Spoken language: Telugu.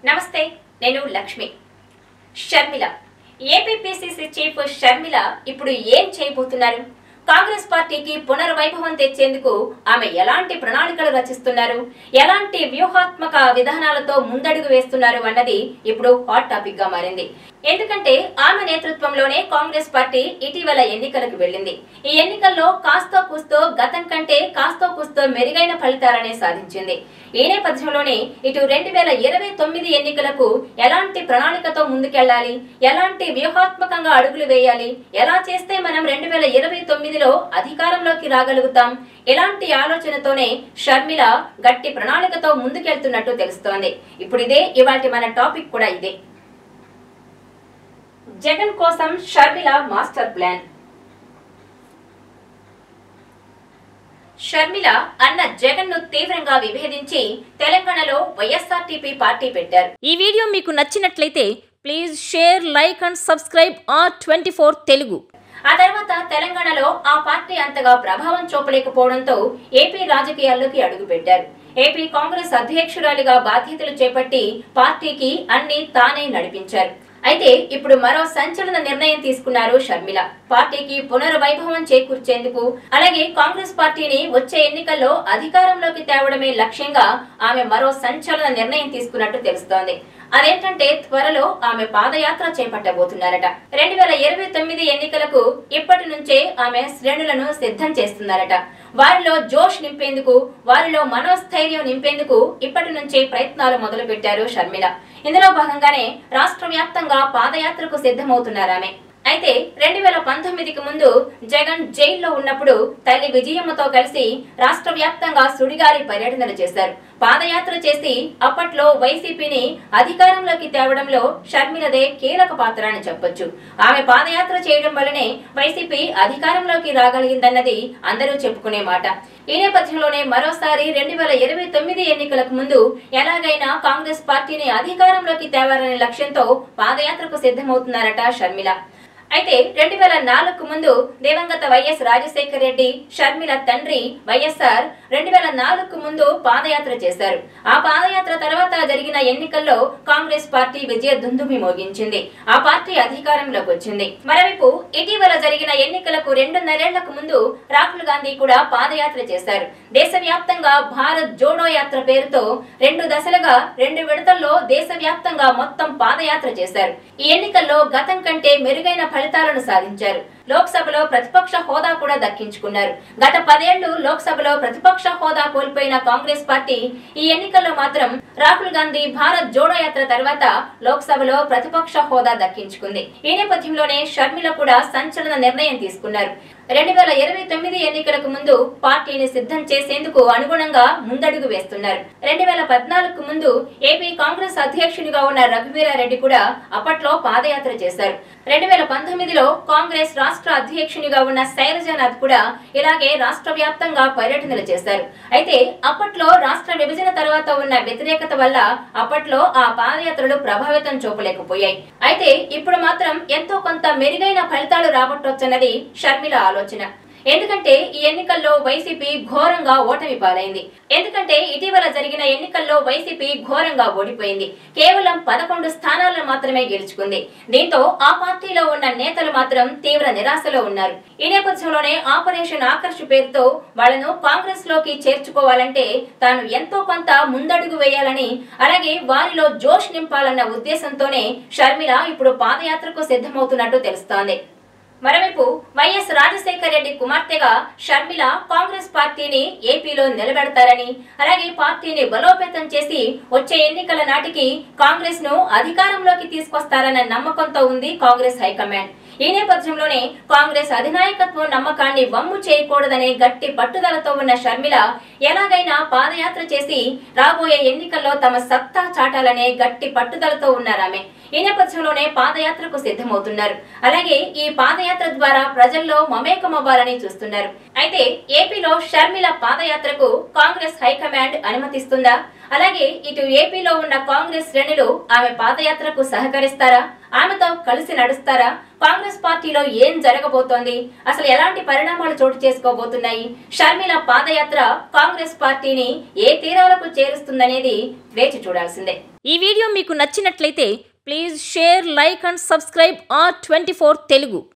నమస్తే, నేను లక్ష్మి. షర్మిల ఏపీపీసీసీ చీఫ్ షర్మిల ఇప్పుడు ఏం చేయబోతున్నారు? కాంగ్రెస్ పార్టీకి పునర్వైభవం తెచ్చేందుకు ఆమె ఎలాంటి ప్రణాళికలు రచిస్తున్నారు, ఎలాంటి వ్యూహాత్మక విధానాలతో ముందడుగు వేస్తున్నారు అన్నది ఇప్పుడు హాట్ టాపిక్ గా మారింది. ఎందుకంటే ఆమె నేతృత్వంలోనే కాంగ్రెస్ పార్టీ ఇటీవల ఎన్నికలకు వెళ్ళింది. ఈ ఎన్నికల్లో కాస్తో కూస్తో గతం కంటే కాస్తో కూస్తో మెరుగైన ఫలితాలనే సాధించింది. ఈ నేపథ్యంలోనే ఇటు 2029 ఎన్నికలకు ఎలాంటి ప్రణాళికతో ముందుకెళ్లాలి, ఎలాంటి వ్యూహాత్మకంగా అడుగులు వేయాలి, ఎలా చేస్తే మనం 2029లో అధికారంలోకి రాగలుగుతాం, ఇలాంటి ఆలోచనతోనే షర్మిల గట్టి ప్రణాళికతో ముందుకెళ్తున్నట్టు తెలుస్తోంది. ఇప్పుడు ఇదే ఇవాల్టి మన టాపిక్ కూడా ఇదే. జగన్ కోసం షర్మిల మాస్టర్ ప్లాన్. షర్మిల అన్న జగన్ ను తీవ్రంగా విభేదించి తెలంగాణలో వైఎస్ఆర్టీపీ పార్టీ పెట్టారు. ఈ వీడియో మీకు నచ్చినట్లయితే please share, like and subscribe R24 Telugu. ఆ తర్వాత తెలంగాణలో ఆ పార్టీ అంతగా ప్రభావం చూపలేకపోవడంతో ఏపీ రాజకీయాల్లోకి అడుగుపెట్టారు. ఏపీ కాంగ్రెస్ అధ్యక్షురాలిగా బాధ్యతలు చేపట్టి పార్టీకి అన్ని తానే నడిపించారు. అయితే ఇప్పుడు మరో సంచలన నిర్ణయం తీసుకున్నారు షర్మిల. పార్టీకి పునర్వైభవం చేకూర్చేందుకు, అలాగే కాంగ్రెస్ పార్టీని వచ్చే ఎన్నికల్లో అధికారంలోకి తేవడమే లక్ష్యంగా ఆమె మరో సంచలన నిర్ణయం తీసుకున్నట్టు తెలుస్తోంది. అదేంటంటే త్వరలో ఆమె పాదయాత్ర చేపట్టబోతున్నారట. 2029 ఎన్నికలకు ఇప్పటి నుంచే ఆమె శ్రేణులను సిద్ధం చేస్తున్నారట. వారిలో జోష్ నింపేందుకు, వారిలో మనోస్థైర్యం నింపేందుకు ఇప్పటి నుంచే ప్రయత్నాలు మొదలు పెట్టారు షర్మిల. ఇందులో భాగంగానే రాష్ట్ర వ్యాప్తంగా పాదయాత్రకు సిద్ధమవుతున్నారామె. అయితే 2019కి ముందు జగన్ జైల్లో ఉన్నప్పుడు తల్లి విజయమ్మతో కలిసి రాష్ట్ర వ్యాప్తంగా సుడిగాలి పర్యటనలు చేశారు. పాదయాత్ర చేసి అప్పట్లో వైసీపీని అధికారంలోకి తేవడంలో షర్మిలదే కీలక పాత్ర అని చెప్పొచ్చు. ఆమె పాదయాత్ర చేయడం వల్లనే వైసీపీ అధికారంలోకి రాగలిగిందన్నది అందరూ చెప్పుకునే మాట. ఈ నేపథ్యంలోనే మరోసారి 2029 ఎన్నికలకు ముందు ఎలాగైనా కాంగ్రెస్ పార్టీని అధికారంలోకి తేవాలనే లక్ష్యంతో పాదయాత్రకు సిద్ధమవుతున్నారట షర్మిల. అయితే 2004కు ముందు దివంగత వైఎస్ రాజశేఖర రెడ్డి, షర్మిల తండ్రి వైఎస్ఆర్ 2004కు ముందు పాదయాత్ర చేశారు. ఆ పాదయాత్ర తర్వాత జరిగిన ఎన్నికల్లో కాంగ్రెస్ పార్టీ విజయ దుందుమి మోగించింది. ఆ పార్టీ అధికారంలోకి వచ్చింది. మరోవైపు ఇటీవల జరిగిన ఎన్నికలకు 2.5 ఏళ్లకు ముందు రాహుల్ గాంధీ కూడా పాదయాత్ర చేశారు. దేశవ్యాప్తంగా భారత్ జోడో యాత్ర పేరుతో 2 దశలుగా 2 విడతల్లో దేశవ్యాప్తంగా మొత్తం పాదయాత్ర చేశారు. ఈ ఎన్నికల్లో గతం కంటే మెరుగైన ఫలితాలను సాధించారు. లోక్సభలో ప్రతిపక్ష హోదా కూడా దక్కించుకున్నారు. గత 10 ఏళ్లు లోక్సభలో ప్రతిపక్ష హోదా కోల్పోయిన కాంగ్రెస్ పార్టీ ఈ ఎన్నికల్లో మాత్రం రాహుల్ గాంధీ భారత్ జోడో యాత్ర తర్వాత లోక్సభలో ప్రతిపక్ష హోదా దక్కించుకుంది. ఈ నేపథ్యంలోనే షర్మిల కూడా సంచలన నిర్ణయం తీసుకున్నారు. 2029 ఎన్నికలకు ముందు పార్టీని సిద్ధం చేసేందుకు అనుగుణంగా ముందడుగు వేస్తున్నారు. 2014కు ముందు ఏపీ కాంగ్రెస్ అధ్యక్షునిగా ఉన్న రఘువీరారెడ్డి కూడా అప్పట్లో పాదయాత్ర చేశారు. 2019లో కాంగ్రెస్ రాష్ట్ర అధ్యక్షునిగా ఉన్న శైలజానాథ్ కూడా ఇలాగే రాష్ట్ర వ్యాప్తంగా పర్యటనలు చేశారు. అయితే అప్పట్లో రాష్ట్ర విభజన తర్వాత ఉన్న వ్యతిరేకత వల్ల అప్పట్లో ఆ పాదయాత్రలు ప్రభావితం చూపలేకపోయాయి. అయితే ఇప్పుడు మాత్రం ఎంతో కొంత మెరుగైన ఫలితాలు రాబట్టొచ్చన్నది షర్మిల ఆలోచన. ఎందుకంటే ఈ ఎన్నికల్లో వైసీపీ ఘోరంగా ఓటమి పాలైంది. ఎందుకంటే ఇటీవల జరిగిన ఎన్నికల్లో వైసీపీ ఘోరంగా ఓడిపోయింది. కేవలం 11 స్థానాలను మాత్రమే గెలుచుకుంది. దీంతో ఆ పార్టీలో ఉన్న నేతలు మాత్రం తీవ్ర నిరాశలో ఉన్నారు. ఈ నేపథ్యంలోనే ఆపరేషన్ ఆకర్ష్ పేరుతో వాళ్లను కాంగ్రెస్ లోకి చేర్చుకోవాలంటే తాను ఎంతో కొంత ముందడుగు వేయాలని, అలాగే వారిలో జోష్ నింపాలన్న ఉద్దేశంతోనే షర్మిల ఇప్పుడు పాదయాత్రకు సిద్ధమవుతున్నట్టు తెలుస్తోంది. మరోవైపు వైఎస్ రాజశేఖర రెడ్డి కుమార్తెగా షర్మిల కాంగ్రెస్ పార్టీని ఏపీలో నిలబెడతారని, అలాగే పార్టీని బలోపేతం చేసి వచ్చే ఎన్నికల నాటికి కాంగ్రెస్ ను అధికారంలోకి తీసుకొస్తారన్న నమ్మకంతో ఉంది కాంగ్రెస్ హైకమాండ్. ఈ నేపథ్యంలోనే కాంగ్రెస్ అధినాయకత్వం నమ్మకాన్ని వమ్ము చేయకూడదనే గట్టి పట్టుదలతో ఉన్న షర్మిల ఎలాగైనా పాదయాత్ర చేసి రాబోయే ఎన్నికల్లో తమ సత్తా చాటాలనే గట్టి పట్టుదలతో ఉన్నారామె. ఈ నేపథ్యంలోనే పాదయాత్రకు సిద్ధమవుతున్నారు. అలాగే ఈ పాదయాత్ర ద్వారా ప్రజల్లో మమేకమవ్వాలని చూస్తున్నారు. అయితే ఏపీలో షర్మిల పాదయాత్రకు కాంగ్రెస్ హైకమాండ్ అనుమతిస్తుందా? అలాగే ఇటు ఏపీలో ఉన్న కాంగ్రెస్ శ్రేణులు ఆమె పాదయాత్రకు సహకరిస్తారా? ఆమెతో కలిసి నడుస్తారా? కాంగ్రెస్ పార్టీలో ఏం జరగబోతోంది? అసలు ఎలాంటి పరిణామాలు చోటు చేసుకోబోతున్నాయి? షర్మిల పాదయాత్ర కాంగ్రెస్ పార్టీని ఏ తీరాలకు చేరుస్తుందనేది వేచి చూడాల్సిందే. ఈ వీడియో మీకు నచ్చినట్లయితే please share, like and subscribe R24 Telugu.